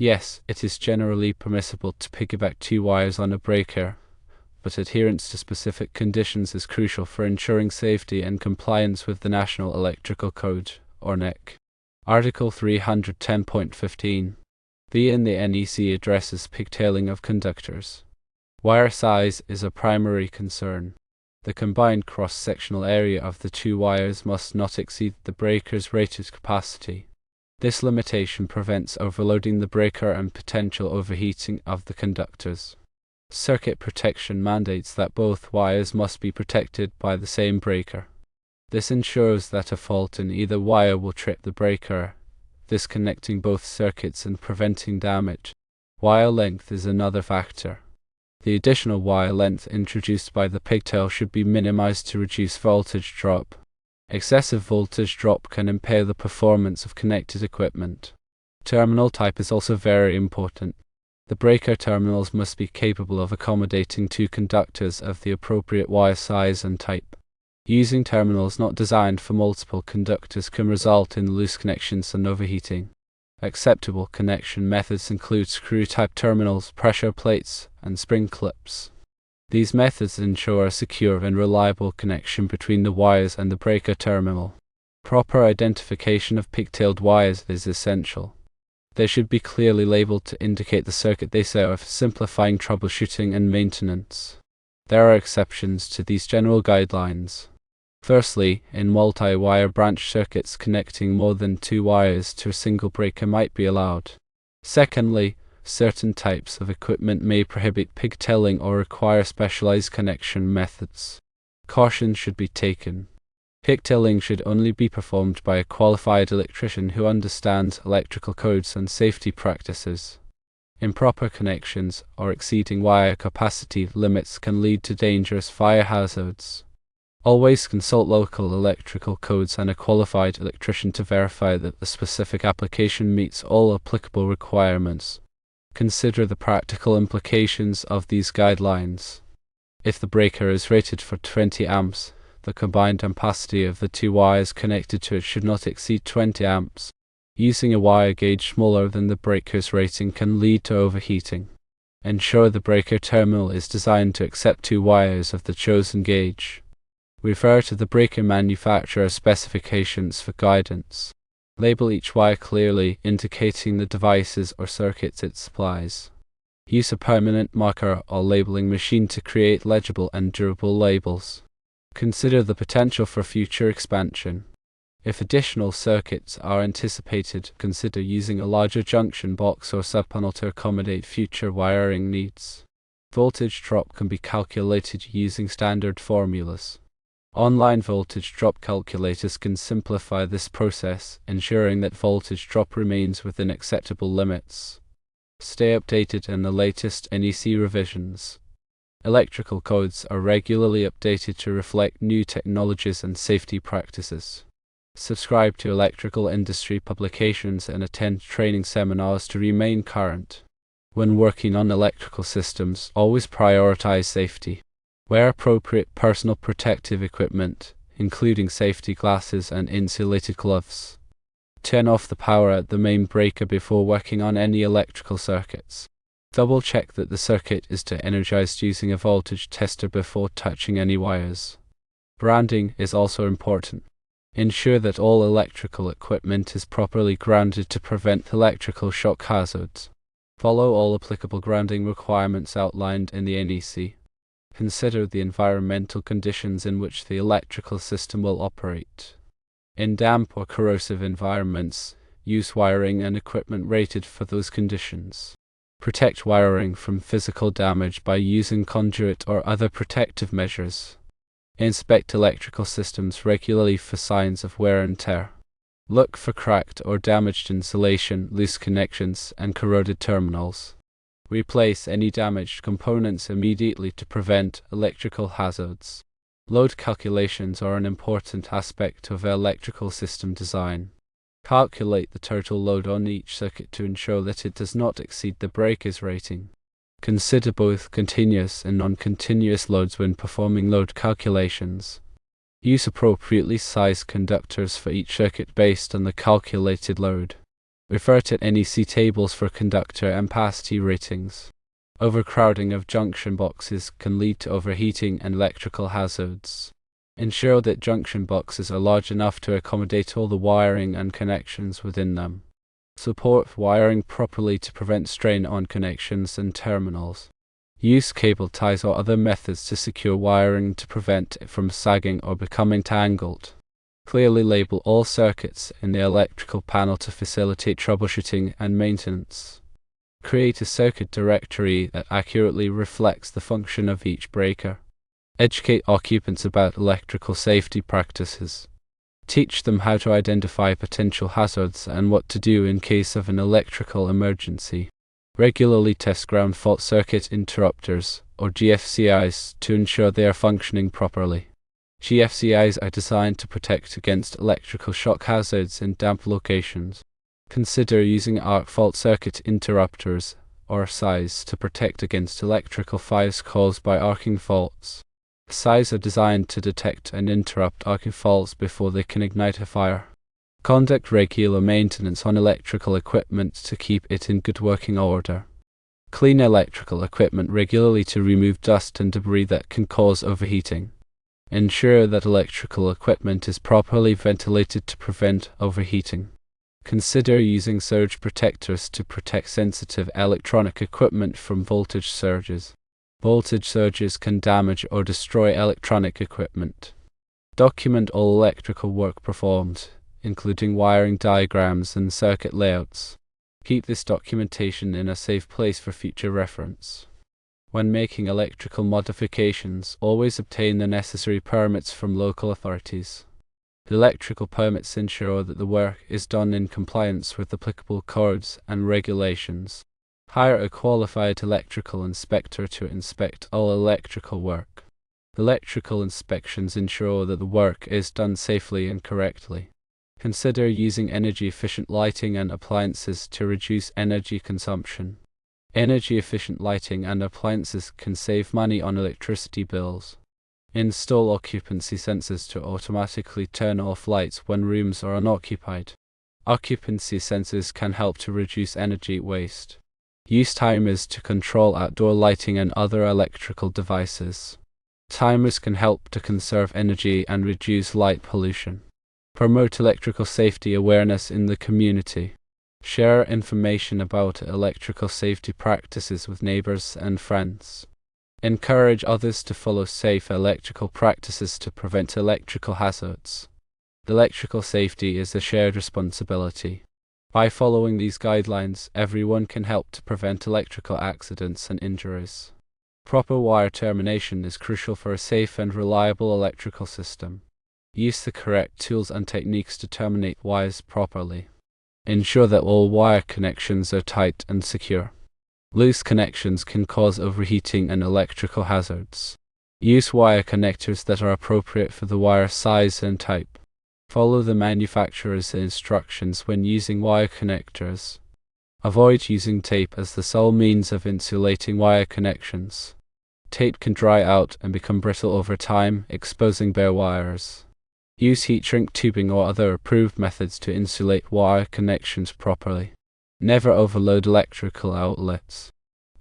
Yes, it is generally permissible to piggyback 2 wires on a breaker, but adherence to specific conditions is crucial for ensuring safety and compliance with the National Electrical Code, or NEC. Article 310.15. The NEC addresses pigtailing of conductors. Wire size is a primary concern. The combined cross-sectional area of the 2 wires must not exceed the breaker's rated capacity. This limitation prevents overloading the breaker and potential overheating of the conductors. Circuit protection mandates that both wires must be protected by the same breaker. This ensures that a fault in either wire will trip the breaker, disconnecting both circuits and preventing damage. Wire length is another factor. The additional wire length introduced by the pigtail should be minimized to reduce voltage drop. Excessive voltage drop can impair the performance of connected equipment. Terminal type is also very important. The breaker terminals must be capable of accommodating 2 conductors of the appropriate wire size and type. Using terminals not designed for multiple conductors can result in loose connections and overheating. Acceptable connection methods include screw-type terminals, pressure plates, and spring clips. These methods ensure a secure and reliable connection between the wires and the breaker terminal. Proper identification of pigtailed wires is essential. They should be clearly labeled to indicate the circuit they serve, simplifying troubleshooting and maintenance. There are exceptions to these general guidelines. Firstly, in multi-wire branch circuits, connecting more than 2 wires to a single breaker might be allowed. Secondly, certain types of equipment may prohibit pigtailing or require specialized connection methods. Caution should be taken. Pigtailing should only be performed by a qualified electrician who understands electrical codes and safety practices. Improper connections or exceeding wire capacity limits can lead to dangerous fire hazards. Always consult local electrical codes and a qualified electrician to verify that the specific application meets all applicable requirements. Consider the practical implications of these guidelines. If the breaker is rated for 20 amps, the combined ampacity of the 2 wires connected to it should not exceed 20 amps. Using a wire gauge smaller than the breaker's rating can lead to overheating. Ensure the breaker terminal is designed to accept 2 wires of the chosen gauge. Refer to the breaker manufacturer's specifications for guidance. Label each wire clearly, indicating the devices or circuits it supplies. Use a permanent marker or labeling machine to create legible and durable labels. Consider the potential for future expansion. If additional circuits are anticipated, consider using a larger junction box or subpanel to accommodate future wiring needs. Voltage drop can be calculated using standard formulas. Online voltage drop calculators can simplify this process, ensuring that voltage drop remains within acceptable limits. Stay updated in the latest NEC revisions. Electrical codes are regularly updated to reflect new technologies and safety practices. Subscribe to electrical industry publications and attend training seminars to remain current. When working on electrical systems, always prioritize safety. Wear appropriate personal protective equipment, including safety glasses and insulated gloves. Turn off the power at the main breaker before working on any electrical circuits. Double check that the circuit is energized using a voltage tester before touching any wires. Grounding is also important. Ensure that all electrical equipment is properly grounded to prevent electrical shock hazards. Follow all applicable grounding requirements outlined in the NEC. Consider the environmental conditions in which the electrical system will operate. In damp or corrosive environments, use wiring and equipment rated for those conditions. Protect wiring from physical damage by using conduit or other protective measures. Inspect electrical systems regularly for signs of wear and tear. Look for cracked or damaged insulation, loose connections, and corroded terminals. Replace any damaged components immediately to prevent electrical hazards. Load calculations are an important aspect of electrical system design. Calculate the total load on each circuit to ensure that it does not exceed the breaker's rating. Consider both continuous and non-continuous loads when performing load calculations. Use appropriately sized conductors for each circuit based on the calculated load. Refer to NEC tables for conductor ampacity ratings. Overcrowding of junction boxes can lead to overheating and electrical hazards. Ensure that junction boxes are large enough to accommodate all the wiring and connections within them. Support wiring properly to prevent strain on connections and terminals. Use cable ties or other methods to secure wiring to prevent it from sagging or becoming tangled. Clearly label all circuits in the electrical panel to facilitate troubleshooting and maintenance. Create a circuit directory that accurately reflects the function of each breaker. Educate occupants about electrical safety practices. Teach them how to identify potential hazards and what to do in case of an electrical emergency. Regularly test ground fault circuit interrupters, or GFCIs, to ensure they are functioning properly. GFCIs are designed to protect against electrical shock hazards in damp locations. Consider using arc fault circuit interrupters, or SIs, to protect against electrical fires caused by arcing faults. SIs are designed to detect and interrupt arcing faults before they can ignite a fire. Conduct regular maintenance on electrical equipment to keep it in good working order. Clean electrical equipment regularly to remove dust and debris that can cause overheating. Ensure that electrical equipment is properly ventilated to prevent overheating. Consider using surge protectors to protect sensitive electronic equipment from voltage surges. Voltage surges can damage or destroy electronic equipment. Document all electrical work performed, including wiring diagrams and circuit layouts. Keep this documentation in a safe place for future reference. When making electrical modifications, always obtain the necessary permits from local authorities. The electrical permits ensure that the work is done in compliance with applicable codes and regulations. Hire a qualified electrical inspector to inspect all electrical work. Electrical inspections ensure that the work is done safely and correctly. Consider using energy-efficient lighting and appliances to reduce energy consumption. Energy-efficient lighting and appliances can save money on electricity bills. Install occupancy sensors to automatically turn off lights when rooms are unoccupied. Occupancy sensors can help to reduce energy waste. Use timers to control outdoor lighting and other electrical devices. Timers can help to conserve energy and reduce light pollution. Promote electrical safety awareness in the community. Share information about electrical safety practices with neighbors and friends. Encourage others to follow safe electrical practices to prevent electrical hazards. Electrical safety is a shared responsibility. By following these guidelines, everyone can help to prevent electrical accidents and injuries. Proper wire termination is crucial for a safe and reliable electrical system. Use the correct tools and techniques to terminate wires properly. Ensure that all wire connections are tight and secure. Loose connections can cause overheating and electrical hazards. Use wire connectors that are appropriate for the wire size and type. Follow the manufacturer's instructions when using wire connectors. Avoid using tape as the sole means of insulating wire connections. Tape can dry out and become brittle over time, exposing bare wires. Use heat shrink tubing or other approved methods to insulate wire connections properly. Never overload electrical outlets.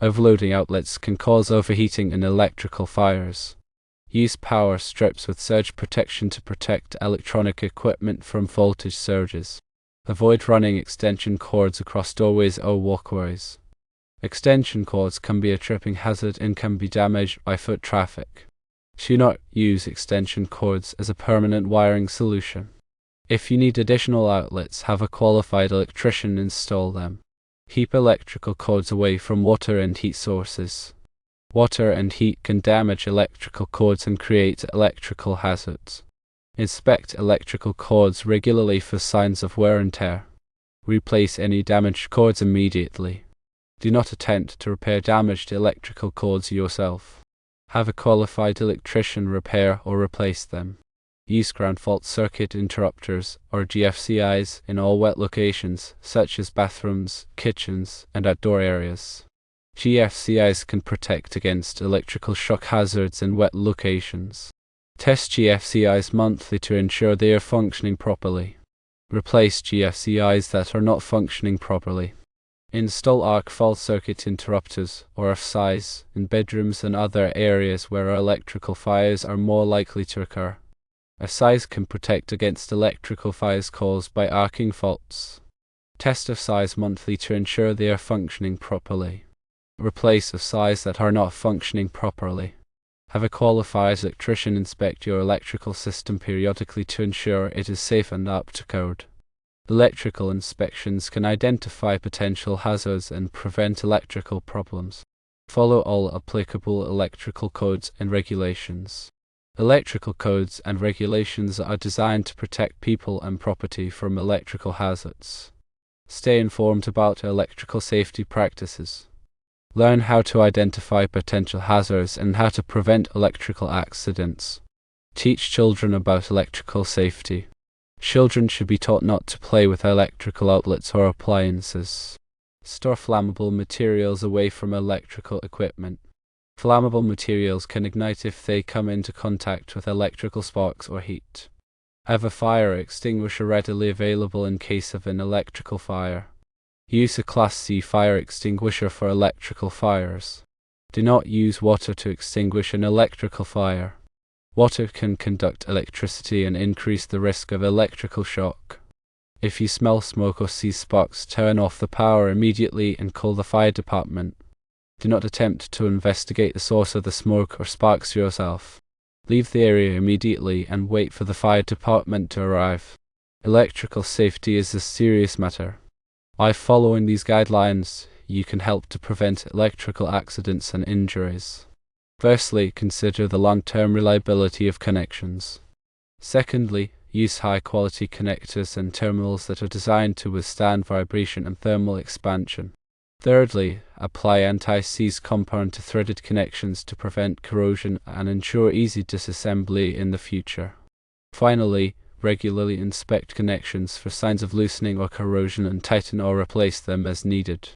Overloading outlets can cause overheating and electrical fires. Use power strips with surge protection to protect electronic equipment from voltage surges. Avoid running extension cords across doorways or walkways. Extension cords can be a tripping hazard and can be damaged by foot traffic. Do not use extension cords as a permanent wiring solution. If you need additional outlets, have a qualified electrician install them. Keep electrical cords away from water and heat sources. Water and heat can damage electrical cords and create electrical hazards. Inspect electrical cords regularly for signs of wear and tear. Replace any damaged cords immediately. Do not attempt to repair damaged electrical cords yourself. Have a qualified electrician repair or replace them. Use ground fault circuit interrupters, or GFCIs, in all wet locations, such as bathrooms, kitchens, and outdoor areas. GFCIs can protect against electrical shock hazards in wet locations. Test GFCIs monthly to ensure they are functioning properly. Replace GFCIs that are not functioning properly. Install arc fault circuit interrupters, or FSIs, in bedrooms and other areas where electrical fires are more likely to occur. FSIs can protect against electrical fires caused by arcing faults. Test FSIs monthly to ensure they are functioning properly. Replace FSIs that are not functioning properly. Have a qualified electrician inspect your electrical system periodically to ensure it is safe and up to code. Electrical inspections can identify potential hazards and prevent electrical problems. Follow all applicable electrical codes and regulations. Electrical codes and regulations are designed to protect people and property from electrical hazards. Stay informed about electrical safety practices. Learn how to identify potential hazards and how to prevent electrical accidents. Teach children about electrical safety. Children should be taught not to play with electrical outlets or appliances. Store flammable materials away from electrical equipment. Flammable materials can ignite if they come into contact with electrical sparks or heat. Have a fire extinguisher readily available in case of an electrical fire. Use a Class C fire extinguisher for electrical fires. Do not use water to extinguish an electrical fire. Water can conduct electricity and increase the risk of electrical shock. If you smell smoke or see sparks, turn off the power immediately and call the fire department. Do not attempt to investigate the source of the smoke or sparks yourself. Leave the area immediately and wait for the fire department to arrive. Electrical safety is a serious matter. By following these guidelines, you can help to prevent electrical accidents and injuries. Firstly, consider the long-term reliability of connections. Secondly, use high-quality connectors and terminals that are designed to withstand vibration and thermal expansion. Thirdly, apply anti-seize compound to threaded connections to prevent corrosion and ensure easy disassembly in the future. Finally, regularly inspect connections for signs of loosening or corrosion and tighten or replace them as needed.